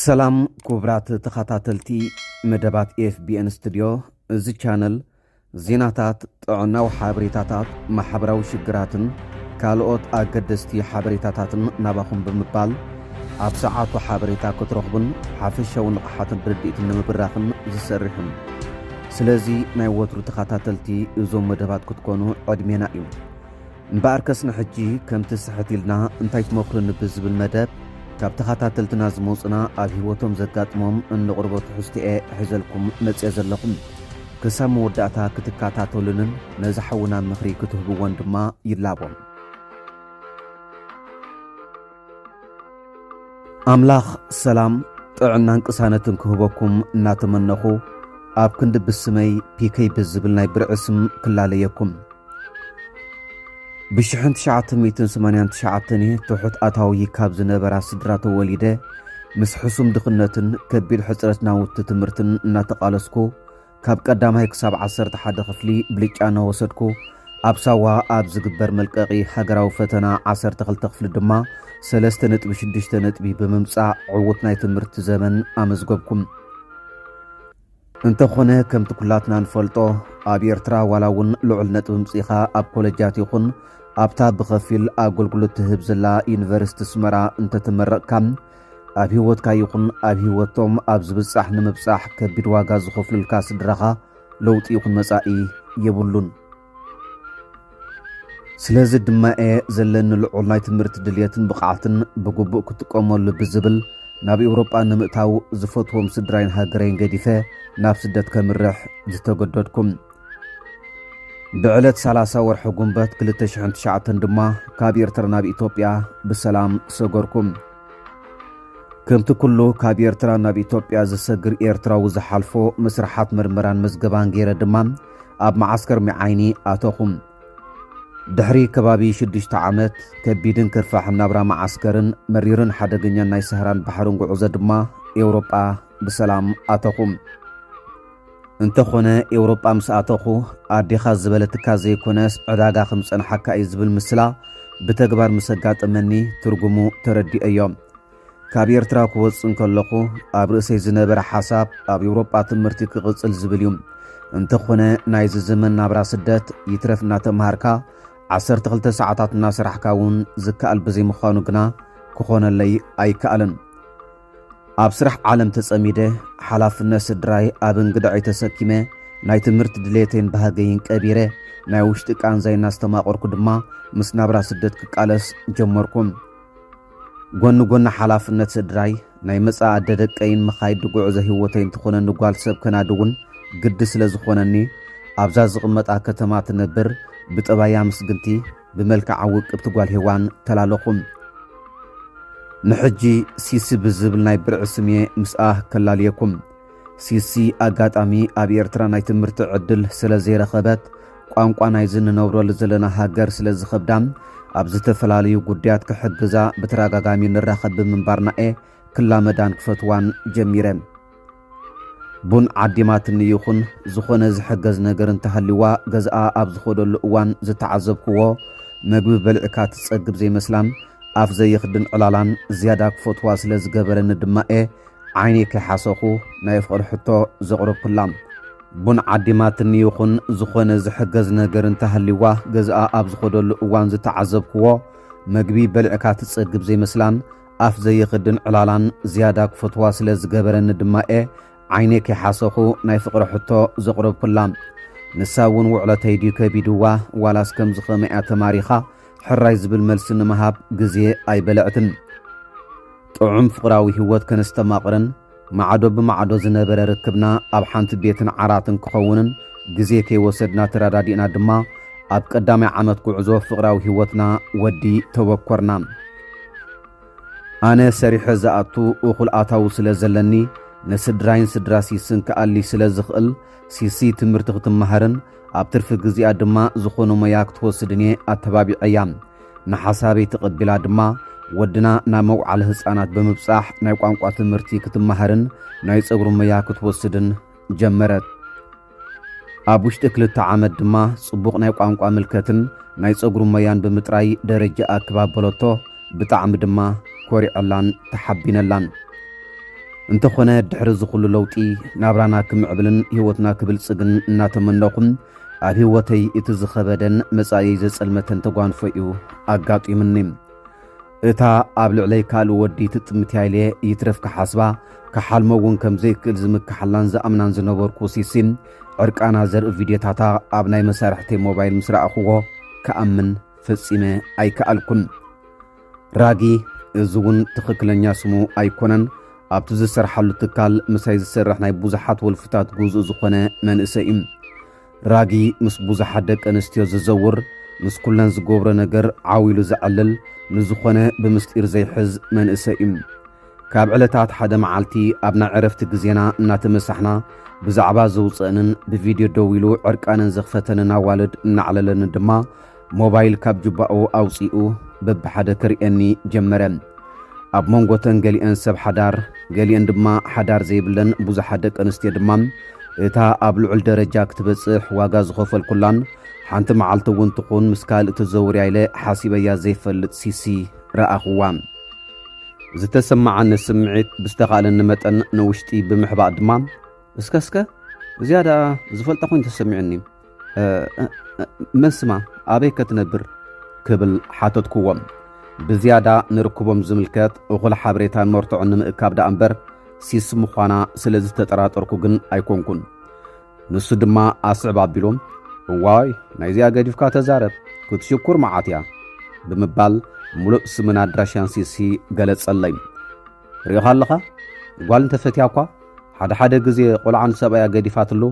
ሰላም ኩብራት ተኸታተልቲ መደባት ኤፍቢኤን ስቱዲዮ እዚ ቻነል ዜናታት ጥዕናው ሓበሬታታት ማሕበራዊ ሽግራትን ካልኦት አገደስቲ ሓበሬታታትን ናባኹም ብምባል ኣብ ሰዓቱ ሓበሬታ ክትረኽቡን ሓፈሻዊ ንቕሓትን ርድኢትን ንምብራኽን ዝሰርሕን ስለዚ ናይ ወትሩ ተኸታተልቲ እዞም መደባት ክትኮኑ ዕድሜና እዩ እምበኣር ከስኒ ሕጂ ከምቲ ስሕት ኢልና እንታይ ትመክሩን ብዝብል መደብ ካብ ተኸታተልትና ዝመውፅና ኣብ ህይወቶም ዘጋጥሞም እንቕርቦት ሕዝቲኤ ሒዘልኩም መፅአ ዘለኹም ክሳብ መወዳእታ ክትከታተሉንን ነዚ ሓውና ምኽሪ ክትህብዎን ድማ ይላቦም። ኣምላኽ ሰላም ጥዕናን ቅሳነትን ክህበኩም እናተመነኹ ኣብ ክንዲ ብስመይ ፒከይ ብዝብል ናይ ብርዒ ስም ክላለየኩም ብ1989 ትሑት ኣታዊ ካብ ዝነበራ ስድራ ተወሊደ ምስ ሕሱም ድኽነትን ከቢድ ሕፅረት ናውቲ ትምህርትን እናተቃለስኩ ካብ ቀዳማይ ክሳብ 11 ክፍሊ ብልጫ እናወሰድኩ ኣብ ሳዋ ኣብ ዝግበር መልቀቂ ሃገራዊ ፈተና 12 ክፍሊ ድማ 3.6 ነጥቢ ብምምጻእ ዕውት ናይ ትምህርቲ ዘመን ኣመዝገብኩም እንተኾነ ከምቲ ኩላትና ንፈልጦ ኣብ ኤርትራ ዋላውን ልዑል ነጥቢ ምጽኢኻ ኣብ ኮሌጃት ይኹን ኣብታ ብኸፊል ኣገልግሎት ትህብ ዘላ ዩኒቨርሲቲ ስመራ እንተተመረቕካ ኣብ ህይወትካ ይኹን ኣብ ህይወቶም ኣብ ዝብጻሕ ንምብጻሕ ከቢድ ዋጋ ዝኸፍሉልካ ስድራኻ ለውጢ ይኹን መጻኢ የብሉን ስለዚ ድማ ዘለኒ ልዑል ናይ ትምህርቲ ድልየትን ብቕዓትን ብግቡእ ክትጥቀመሉ ብዝብል ናብ ኤውሮጳ ንምእታው ዝፈትዎም ስድራይን ሃገረይን ገዲፈ ናብ ስደት ከምርሕ ዝተገደድኩም ብዕለት 30 ወርሒ ጉንበት 2009 ድማ ካብ ኤርትራ ናብ ኢትዮጵያ ብሰላም ሰገርኩም ከምቲ ኩሉ ካብ ኤርትራ ናብ ኢትዮጵያ ዝሰግር ኤርትራዊ ዝሓልፎ መስራሓት ምርምራን መዝገባን ገይረ ድማ ኣብ ማዓስከር ሚዓይኒ ኣተኹም ድሕሪ ከባቢ 6 ዓመት ከቢድን ክርፋሕን ናብራ ማዓስከርን መሪርን ሓደገኛን ናይ ሰህራን ባሕርን ጉዕዞ ድማ ኤውሮጳ ብሰላም ኣተኹም እንተኾነ ኤውሮጳ ምስ ኣተኹ ኣዴኻ ዝበለትካ ዘይኮነስ ዕዳጋ ከምፀንሓካ እዩ ዝብል ምስላ ብተግባር ምስ ኣጋጠመኒ ትርጉሙ ተረዲአዮም ካብ ኤርትራ ክወፅእ ከለኹ ኣብ ርእሰይ ዝነበረ ሓሳብ ኣብ ኤውሮጳ ትምህርቲ ክቕፅል ዝብል እዩ እንተኾነ ናይዚ ዘመን ናብራ ስደት ይትረፍ እናተምሃርካ 12 ሰዓታት እናስራሕካ እውን ዝከኣል ብዘይምዃኑ ግና ክኾነለይ ኣይከኣልን ኣብ ስራሕ ዓለም ተጸሚደ ሓላፍነት ስድራይ ኣብ እንግዳይ ተሰኪመ ናይ ትምህርቲ ድሌተይን ባህገይን ቀቢረ ናይ ውሽጢ ቃንዛይ እናስተማቆርኩ ድማ ምስ ናብራ ስደት ክቃለስ ጀመርኩም ጎኒ ሓላፍነት ስድራይ ናይ መጻ ኣደደቀይን መኻይድ ጉዕዞ ህይወተይን ትኾነኒ ጓል ሰብ ከናድውን ግዲ ስለ ዝኾነኒ ኣብዛ ዝቕመጣ ከተማ ትነብር ብጠባያ ምስግንቲ ብመልክዓ ውቅብቲ ጓል ሄዋን ተላለኹም ንሕጂ ሲሲ ብዝብል ናይ ብርዒ ስሜ ምስኣህ ከላልየኩም ሲሲ ኣጋጣሚ ኣብ ኤርትራ ናይ ትምህርቲ ዕድል ስለ ዘይረኸበት ቋንቋ ናይ ዝንነብረሉ ዘለና ሃገር ስለ ዝኸብዳም ኣብ ዝተፈላለዩ ጉዳያት ክሕግዛ ብተረጋጋሚ ንራኸብ ብምንባርናኤ ክላመዳን ክፈትዋን ጀሚረ ቡን ዓዲማትኒ ይኹን ዝኾነ ዝሕገዝ ነገር እንተሃሊዋ ገዝኣ ኣብ ዝኸደሉ እዋን ዝተዓዘብክዎ መግቢ በልዕካ ትጸግብ ዘይመስላን ኣፍ ዘይኽድን ዕላላን ዝያዳ ክፈትዋ ስለ ዝገበረኒ ድማኤ ዓይነይ ከይሓሰኹ ናይ ፍቕሪ ሕቶ ዘቕረብኩላ ቡን ዓዲማትኒ ይኹን ዝኾነ ዝሕገዝ ነገር እንተሃሊዋ ገዝኣ ኣብ ዝኸደሉ እዋን ዝተዓዘብክዎ መግቢ በልዕካ ትጸግብ ዘይመስላን ኣፍ ዘይኽድን ዕላላን ዝያዳ ክፈትዋ ስለ ዝገበረኒ ድማኤ ዓይነይ ከይሓሰኹ ናይ ፍቕሪ ሕቶ ዘቕረብኩላ ንሳ እውን ውዕለተይ ድዩ ከቢድዋ ዋላስ ከም ዝኸመያ ተማሪኻ ሕራይ ዝብል መልሲ ንምሃብ ግዜ ኣይበለዕትን ጥዑም ፍቕራዊ ህይወት ከነስተማቕርን ማዕዶ ብማዕዶ ዝነበረ ርክብና ኣብ ሓንቲ ቤትን ዓራትን ክኸውንን ግዜ ከይወሰድና ተራዳዲእና ድማ ኣብ ቀዳማይ ዓመት ጉዕዞ ፍቕራዊ ህይወትና ወዲ ተወኮርና ኣነ ሰሪሐ ዝኣቱ እኹል ኣታዊ ስለ ዘለኒ ንስድራይን ስድራ ሲስን ከኣሊ ስለ ዝኽእል ሲሲ ትምህርቲ ክትመሃርን ኣብ ትርፊ ግዚኣ ድማ ዝኾነ ሞያ ክትወስድን ኣተባቢዐያ ንሓሳበይ ተቐቢላ ድማ ወድና ናብ መውዓለ ህፃናት ብምብጻሕ ናይ ቋንቋ ትምህርቲ ክትመሃርን ናይ ፀጉሪ ሞያ ክትወስድን ጀመረት ኣብ ውሽጢ 2 ዓመት ድማ ጽቡቕ ናይ ቋንቋ ምልከትን ናይ ፀጉሪ ሞያን ብምጥራይ ደረጃ ኣከባበለቶ ብጣዕሚ ድማ ኮሪዕላን ተሓቢነላን እንተኾነ ድሕሪ ዝኹሉ ለውጢ ናብራና ክምዕብልን ህይወትና ክብልጽግን እናተመነኹም ኣብ ህይወተይ እቲ ዝኸበደን መጻኢ ዘጸልመተን ተጓንፎ እዩ ኣጋጢምኒ እታ ኣብ ልዕለይ ካልእ ወዲ ትጥምትያይለ ይትረፍ ክሓስባ ክሓልመውን ከም ዘይክእል ዝምክሓላን ዝኣምናን ዝነበርኩ ሲሲን ዕርቃና ዘርኢ ቪድዮታታ ኣብ ናይ መሳርሕተይ ሞባይል ምስ ረኣኽዎ ከኣምን ፈጺመ ኣይከኣልኩን ራጊ እዚ እውን ትኽክለኛ ስሙ ኣይኮነን ኣብቲ ዝሰርሓሉ ትካል ምሳይ ዝሰርሕ ናይ ብዙሓት ወልፍታት ጉዙእ ዝኾነ መንእሰይ እዩ ራጊ ምስ ብዙሓት ደቂ ኣንስትዮ ዝዘውር ምስ ኩለን ዝገብሮ ነገር ዓዊሉ ዝዕልል ንዝኾነ ብምስጢር ዘይሕዝ መንእሰይ እዩ ካብ ዕለታት ሓደ መዓልቲ ኣብ ናይ ዕረፍቲ ግዜና እናተመሳሕና ብዛዕባ ዘውፅአንን ብቪድዮ ደው ኢሉ ዕርቃንን ዘኽፈተንን ኣዋልድ እናዕለለኒ ድማ ሞባይል ካብ ጅባኡ ኣውፂኡ በብሓደ ከርእየኒ ጀመረ ኣብ መንጎተን ገሊአን ሰብ ሓዳር ገሊአን ድማ ሓዳር ዘይብለን ብዙሓት ደቂ ኣንስትዮ ድማ እታ ኣብ ልዑል ደረጃ ክትበጽሕ ዋጋ ዝኸፈልኩላን ሓንቲ መዓልቲ እውን ትኹን ምስ ካልእ ትዘውር ኢለ ሓሲበያ ዘይፈልጥ ሲሲ ረኣኽዋ ዝተሰማዓኒ ስምዒት ብዝተኻእለኒ መጠን ንውሽጢ ብምሕባእ ድማ እስከ ዝያዳ ዝፈልጣ ኮይኑ ተሰሚዑኒ መስማ ኣበይ ከትነብር ክብል ሓተትክዎም ብዝያዳ ንርክቦም ዝምልከት እኹል ሓበሬታን መርትዖን ንምእካብ ዳ እምበር ሲስ ምዃና ስለ ዝተጠራጠርኩ ግን ኣይኮንኩን ንሱ ድማ ኣስዕብ ኣቢሎም እዋይ ናይዚኣ ገዲፍካ ተዛረብ ክትሽኩር መዓት እያ ብምባል ሙሉእ ስምን ኣድራሻን ሲሲ ገለጸለይ ሪኢኻ ኣለኻ ጓል እንተፈትያ እኳ ሓደ ግዜ ቆልዓን ሰብኣያ ገዲፋትሉ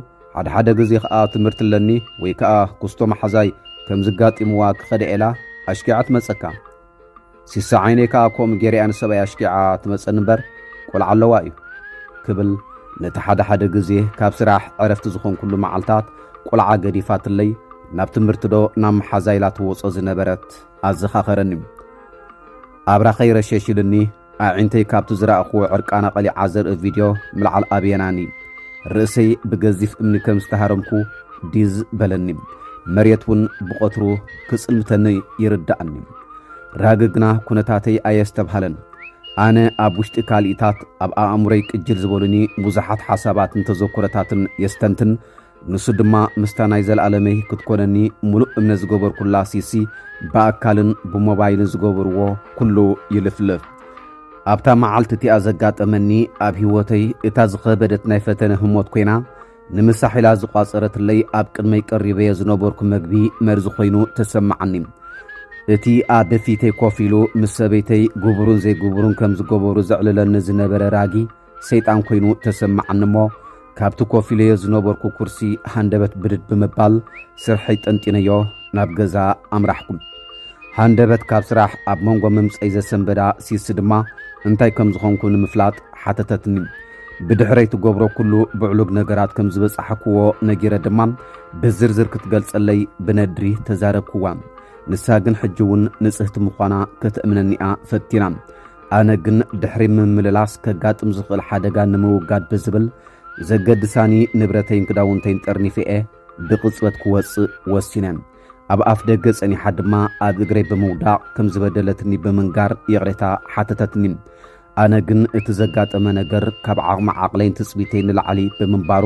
ሓደ ግዜ ከዓ ትምህርቲ ኣለኒ ወይ ከዓ ኩስቶ ማሕዛይ ከም ዝጋጢምዋ ክኸደ ኤላ ኣሽኪዓ ትመጸካ ሲሳ ዓይነይ ከዓ ከምኡ ገይረያ ንሰብኣይ ኣሽኪዓ ትመጸን እምበር ቆልዓ ኣለዋ እዩ ክብል ነቲ ሓደ ግዜ ካብ ስራሕ ዕረፍቲ ዝኾንኩሉ መዓልታት ቆልዓ ገዲፋትለይ ናብ ትምህርቲ ዶ ናብ ማሕዛይላ ትወጾ ዝነበረት ኣዘኻኸረኒ ኣብ ራኸይ ረሸሽልኒ ኣዒንተይ ካብቲ ዝረኣኽዎ ዕርቃና ቐሊዓ ዘርኢ ቪድዮ ምልዓል ኣብየናኒ ርእሰይ ብገዚፍ እምኒ ከም ዝተሃረምኩ ዲዝ በለኒ መሬት እውን ብቐትሩ ክጽልምተኒ ይርዳእኒ ራጊ ግና ኩነታተይ ኣየስተብሃለን ኣነ ኣብ ውሽጢ ካልኢታት ኣብ ኣእምሮይ ቅጅል ዝበሉኒ ብዙሓት ሓሳባትን ተዘክሮታትን የስተንትን ንሱ ድማ ምስታ ናይ ዘለኣለመይ ክትኮነኒ ሙሉእ እምነት ዝገበርኩላ ሲሲ ብኣካልን ብሞባይልን ዝገበርዎ ኩሉ ይልፍልፍ ኣብታ መዓልቲ እቲኣ ዘጋጠመኒ ኣብ ህይወተይ እታ ዝኸበደት ናይ ፈተነ ህሞት ኮይና ንምሳሒላ ዝቋፀረትለይ ኣብ ቅድመይ ቀሪበየ ዝነበርኩ መግቢ መርዚ ኮይኑ ተሰማዓኒ እቲ ኣብ በፊተይ ኮፍ ኢሉ ምስ ሰበይተይ ግብሩን ዘይግብሩን ከም ዝገበሩ ዘዕልለኒ ዝነበረ ራጊ ሰይጣን ኮይኑ ተሰማዓኒ እሞ ካብቲ ኮፍ ኢለዮ ዝነበርኩ ኩርሲ ሃንደበት ብድድ ብምባል ስርሐይ ጠንጢነዮ ናብ ገዛ ኣምራሕኩም ሃንደበት ካብ ስራሕ ኣብ መንጎ መምፀይ ዘሰንበዳ ሲሲ ድማ እንታይ ከም ዝኾንኩ ንምፍላጥ ሓተተትኒ ብድሕረይ ትገብሮ ኩሉ ብዕሉግ ነገራት ከም ዝበጻሕክዎ ነጊረ ድማ ብዝርዝር ክትገልጸለይ ብነድሪ ተዛረብክዋ ንሳ ግን ሕጂ እውን ንጽህቲ ምዃና ክትእምነኒኣ ፈቲና ኣነ ግን ድሕሪ ምምልላስ ከጋጥም ዝኽእል ሓደጋ ንምውጋድ ብዝብል ዘገድሳኒ ንብረተይን ክዳውንተይን ጠርኒፍአ ብቕጽበት ክወፅእ ወሲነ ኣብ ኣፍ ደገ ጸኒሓ ድማ ኣብ እግረይ ብምውዳቕ ከም ዝበደለትኒ ብምንጋር ይቕሬታ ሓተተትኒ ኣነ ግን እቲ ዘጋጠመ ነገር ካብ ዓቕሚ ዓቕለይን ትጽቢተይ ንላዕሊ ብምንባሩ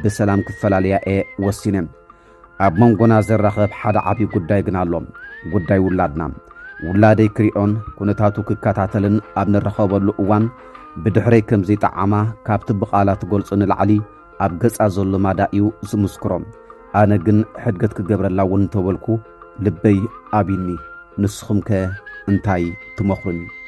ብሰላም ክፈላለያ ወሲነ ኣብ መንጎና ዘራኸብ ሓደ ዓብዪ ጉዳይ ግን ኣሎ ጉዳይ ውላድና ውላደይ ክሪኦን ኩነታቱ ክከታተልን ኣብ ንረኸበሉ እዋን ብድሕረይ ከም ዘይጠዓማ ካብቲ ብቓላት ገልጹ ንላዕሊ ኣብ ገጻ ዘሎ ማዳእዩ ዝምስክሮም ኣነ ግን ሕድገት ክገብረላ እውን ተበልኩ ልበይ ኣቢኒ ንስኹም ከ እንታይ ትመኽሩኒ